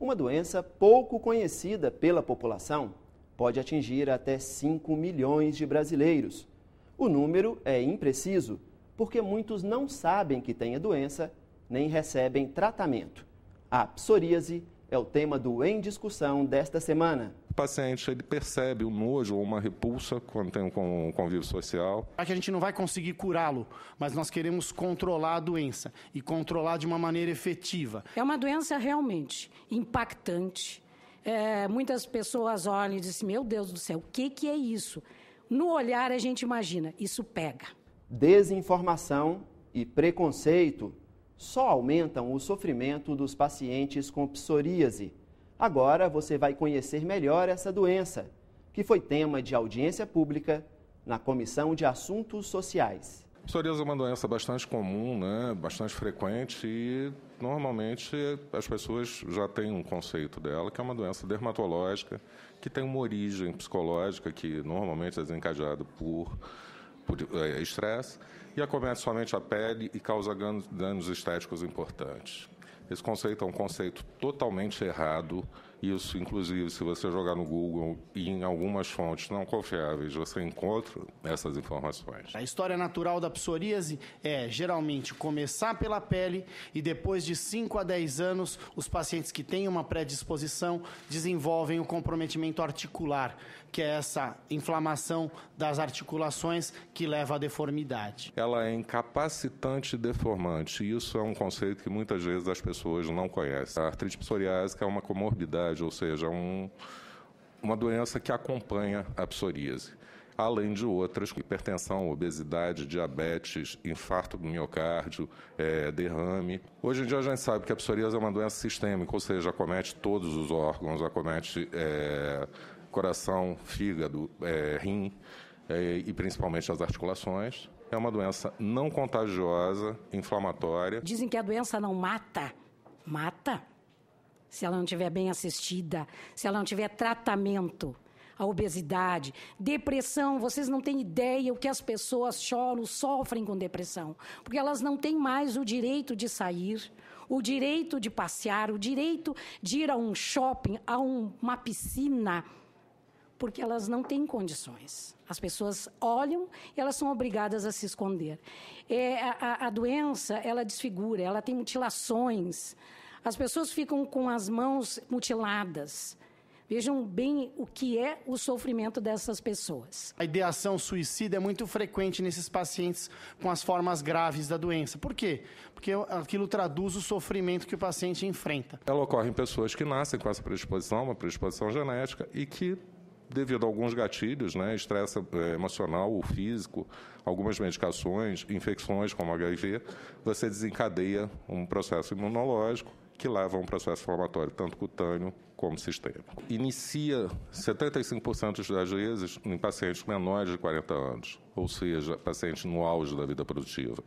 Uma doença pouco conhecida pela população pode atingir até 5 milhões de brasileiros. O número é impreciso, porque muitos não sabem que têm a doença nem recebem tratamento. A psoríase é o tema do Em Discussão desta semana. O paciente ele percebe um nojo ou uma repulsa quando tem um convívio social. A gente não vai conseguir curá-lo, mas nós queremos controlar a doença e controlar de uma maneira efetiva. É uma doença realmente impactante. Muitas pessoas olham e dizem, meu Deus do céu, o que é isso? No olhar a gente imagina, isso pega. Desinformação e preconceito só aumentam o sofrimento dos pacientes com psoríase. Agora você vai conhecer melhor essa doença, que foi tema de audiência pública na Comissão de Assuntos Sociais. A psoríase é uma doença bastante comum, né? Bastante frequente e normalmente as pessoas já têm um conceito dela, que é uma doença dermatológica, que tem uma origem psicológica, que normalmente é desencadeada por estresse, e acomete somente a pele e causa danos estéticos importantes. Esse conceito é um conceito totalmente errado. Isso, inclusive, se você jogar no Google e em algumas fontes não confiáveis, você encontra essas informações. A história natural da psoríase é, geralmente, começar pela pele e depois de 5 a 10 anos, os pacientes que têm uma predisposição desenvolvem o comprometimento articular, que é essa inflamação das articulações que leva à deformidade. Ela é incapacitante e deformante. E isso é um conceito que muitas vezes as pessoas não conhecem. A artrite psoriásica é uma comorbidade, ou seja, uma doença que acompanha a psoríase, além de outras, hipertensão, obesidade, diabetes, infarto do miocárdio, derrame. Hoje em dia a gente sabe que a psoríase é uma doença sistêmica, ou seja, acomete todos os órgãos, acomete coração, fígado, rim e principalmente as articulações. É uma doença não contagiosa, inflamatória. Dizem que a doença não mata. Mata. Se ela não estiver bem assistida, se ela não tiver tratamento. A obesidade, depressão, vocês não têm ideia o que as pessoas choram, sofrem com depressão. Porque elas não têm mais o direito de sair, o direito de passear, o direito de ir a um shopping, a uma piscina, porque elas não têm condições. As pessoas olham e elas são obrigadas a se esconder. A doença, ela desfigura, ela tem mutilações. As pessoas ficam com as mãos mutiladas. Vejam bem o que é o sofrimento dessas pessoas. A ideação suicida é muito frequente nesses pacientes com as formas graves da doença. Por quê? Porque aquilo traduz o sofrimento que o paciente enfrenta. Ela ocorre em pessoas que nascem com essa predisposição, uma predisposição genética, e que, devido a alguns gatilhos, estresse emocional ou físico, algumas medicações, infecções como HIV, você desencadeia um processo imunológico que leva a um processo inflamatório, tanto cutâneo como sistêmico. Inicia 75% das vezes em pacientes menores de 40 anos, ou seja, pacientes no auge da vida produtiva.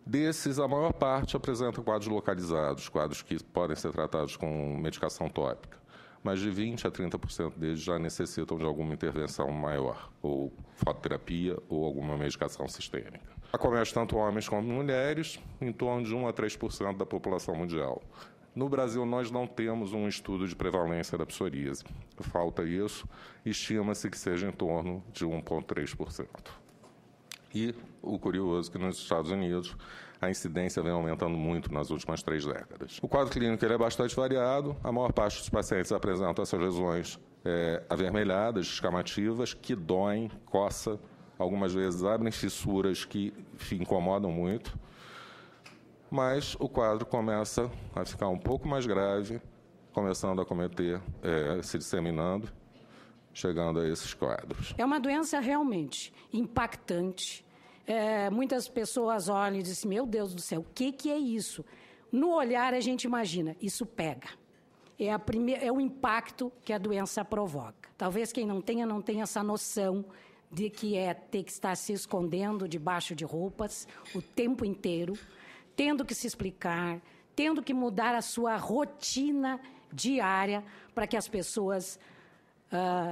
Desses, a maior parte apresenta quadros localizados, quadros que podem ser tratados com medicação tópica. Mas de 20% a 30% deles já necessitam de alguma intervenção maior, ou fototerapia ou alguma medicação sistêmica. Acomete tanto homens como mulheres, em torno de 1% a 3% da população mundial. No Brasil, nós não temos um estudo de prevalência da psoríase. Falta isso, estima-se que seja em torno de 1,3%. E o curioso é que nos Estados Unidos a incidência vem aumentando muito nas últimas 3 décadas. O quadro clínico ele é bastante variado. A maior parte dos pacientes apresentam essas lesões avermelhadas, escamativas, que doem, coça, algumas vezes abrem fissuras que incomodam muito. Mas o quadro começa a ficar um pouco mais grave, começando a acometer, se disseminando, chegando a esses quadros. É uma doença realmente impactante. Muitas pessoas olham e dizem, meu Deus do céu, o que é isso? No olhar a gente imagina, isso pega. É o impacto que a doença provoca. Talvez quem não tenha essa noção de que ter que estar se escondendo debaixo de roupas o tempo inteiro, tendo que se explicar, tendo que mudar a sua rotina diária para que as pessoas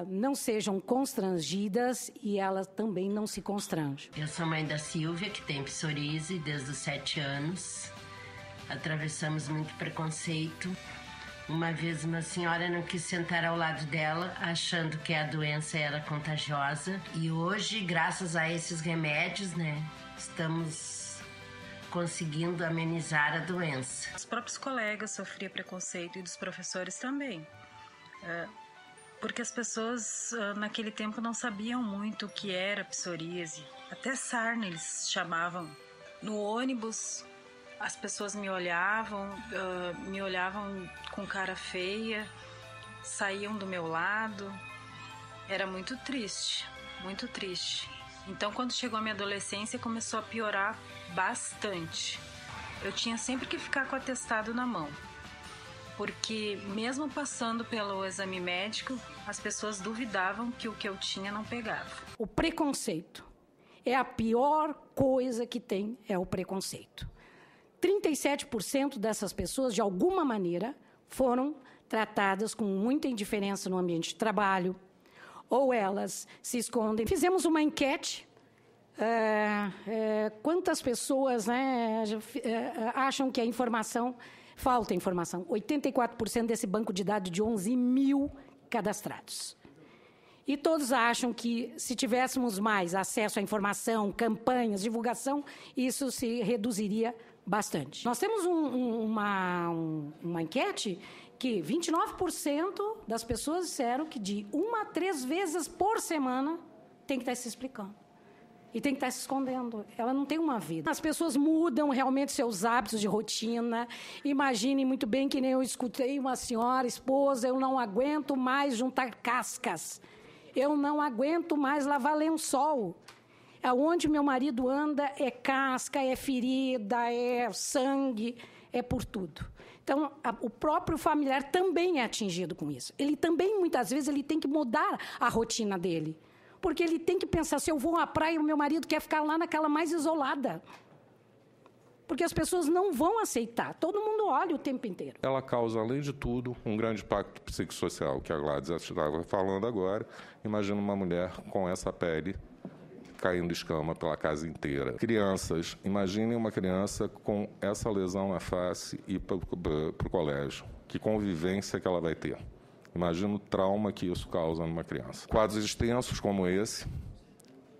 não sejam constrangidas e elas também não se constrangem. Eu sou mãe da Silvia, que tem psoríase desde os 7 anos. Atravessamos muito preconceito. Uma vez uma senhora não quis sentar ao lado dela, achando que a doença era contagiosa. E hoje, graças a esses remédios, estamos conseguindo amenizar a doença. Os próprios colegas sofriam preconceito e dos professores também. Porque as pessoas naquele tempo não sabiam muito o que era psoríase. Até sarna eles chamavam. No ônibus, as pessoas me olhavam com cara feia, saíam do meu lado. Era muito triste, muito triste. Então, quando chegou a minha adolescência, começou a piorar bastante. Eu tinha sempre que ficar com o atestado na mão, porque mesmo passando pelo exame médico, as pessoas duvidavam que o que eu tinha não pegava. O preconceito é a pior coisa que tem, é o preconceito. 37% dessas pessoas, de alguma maneira, foram tratadas com muita indiferença no ambiente de trabalho, ou elas se escondem. Fizemos uma enquete. Quantas pessoas acham que falta informação? 84% desse banco de dados de 11 mil cadastrados. E todos acham que, se tivéssemos mais acesso à informação, campanhas, divulgação, isso se reduziria bastante. Nós temos uma enquete que 29% das pessoas disseram que de 1 a 3 vezes por semana tem que estar se explicando. E tem que estar se escondendo. Ela não tem uma vida. As pessoas mudam realmente seus hábitos de rotina. Imaginem muito bem que nem eu escutei uma senhora, esposa, eu não aguento mais juntar cascas. Eu não aguento mais lavar lençol. Aonde meu marido anda é casca, é ferida, é sangue, é por tudo. Então, o próprio familiar também é atingido com isso. Ele também, muitas vezes, ele tem que mudar a rotina dele. Porque ele tem que pensar, se eu vou à praia, o meu marido quer ficar lá naquela mais isolada. Porque as pessoas não vão aceitar. Todo mundo olha o tempo inteiro. Ela causa, além de tudo, um grande impacto psicossocial, que a Gladys estava falando agora. Imagina uma mulher com essa pele caindo escama pela casa inteira. Crianças, imaginem uma criança com essa lesão na face e ir para o colégio. Que convivência que ela vai ter. Imagina o trauma que isso causa numa criança. Quadros extensos como esse,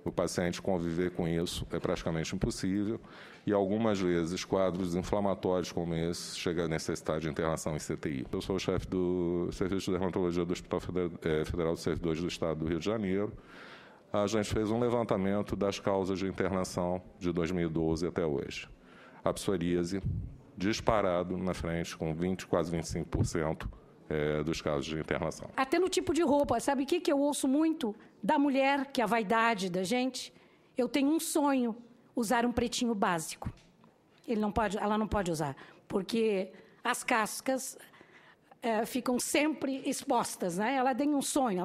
o paciente conviver com isso é praticamente impossível. E algumas vezes, quadros inflamatórios como esse chegam a necessitar de internação em CTI. Eu sou o chefe do Serviço de Dermatologia do Hospital Federal dos Servidores do Estado do Rio de Janeiro. A gente fez um levantamento das causas de internação de 2012 até hoje. A psoríase, disparado na frente, com quase 25%. Dos casos de internação. Até no tipo de roupa. Sabe o que eu ouço muito da mulher, que é a vaidade da gente? Eu tenho um sonho, usar um pretinho básico. Ela não pode usar, porque as cascas ficam sempre expostas, né? Elas têm um sonho.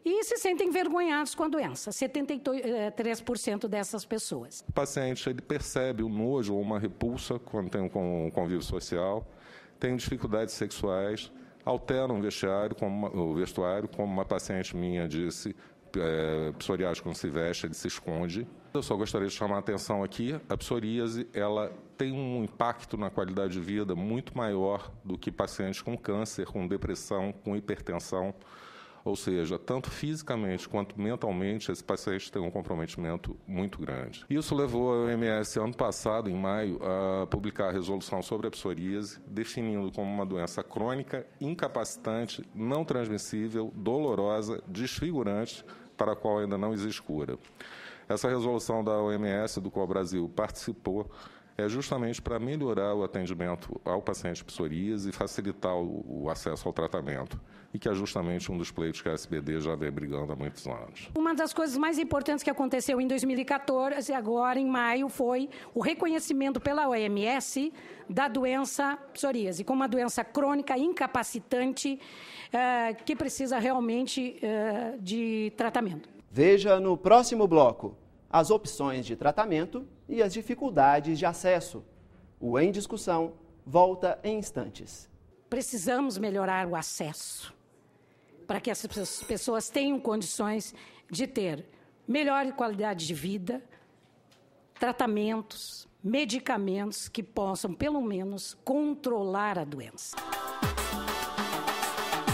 E se sentem envergonhados com a doença, 73% dessas pessoas. O paciente ele percebe o nojo ou uma repulsa quando tem um convívio social, tem dificuldades sexuais, alteram o vestuário, como uma paciente minha disse, psoriásico quando se veste, ele se esconde. Eu só gostaria de chamar a atenção aqui, a psoríase, ela tem um impacto na qualidade de vida muito maior do que pacientes com câncer, com depressão, com hipertensão. Ou seja, tanto fisicamente quanto mentalmente, esse paciente tem um comprometimento muito grande. Isso levou a OMS, ano passado, em maio, a publicar a resolução sobre a psoríase, definindo como uma doença crônica, incapacitante, não transmissível, dolorosa, desfigurante, para a qual ainda não existe cura. Essa resolução da OMS, do qual o Brasil participou, é justamente para melhorar o atendimento ao paciente psoríase e facilitar o acesso ao tratamento, e que é justamente um dos pleitos que a SBD já vem brigando há muitos anos. Uma das coisas mais importantes que aconteceu em 2014 e agora em maio foi o reconhecimento pela OMS da doença psoríase como uma doença crônica incapacitante que precisa realmente de tratamento. Veja no próximo bloco as opções de tratamento e as dificuldades de acesso. O Em Discussão volta em instantes. Precisamos melhorar o acesso para que essas pessoas tenham condições de ter melhor qualidade de vida, tratamentos, medicamentos que possam, pelo menos, controlar a doença.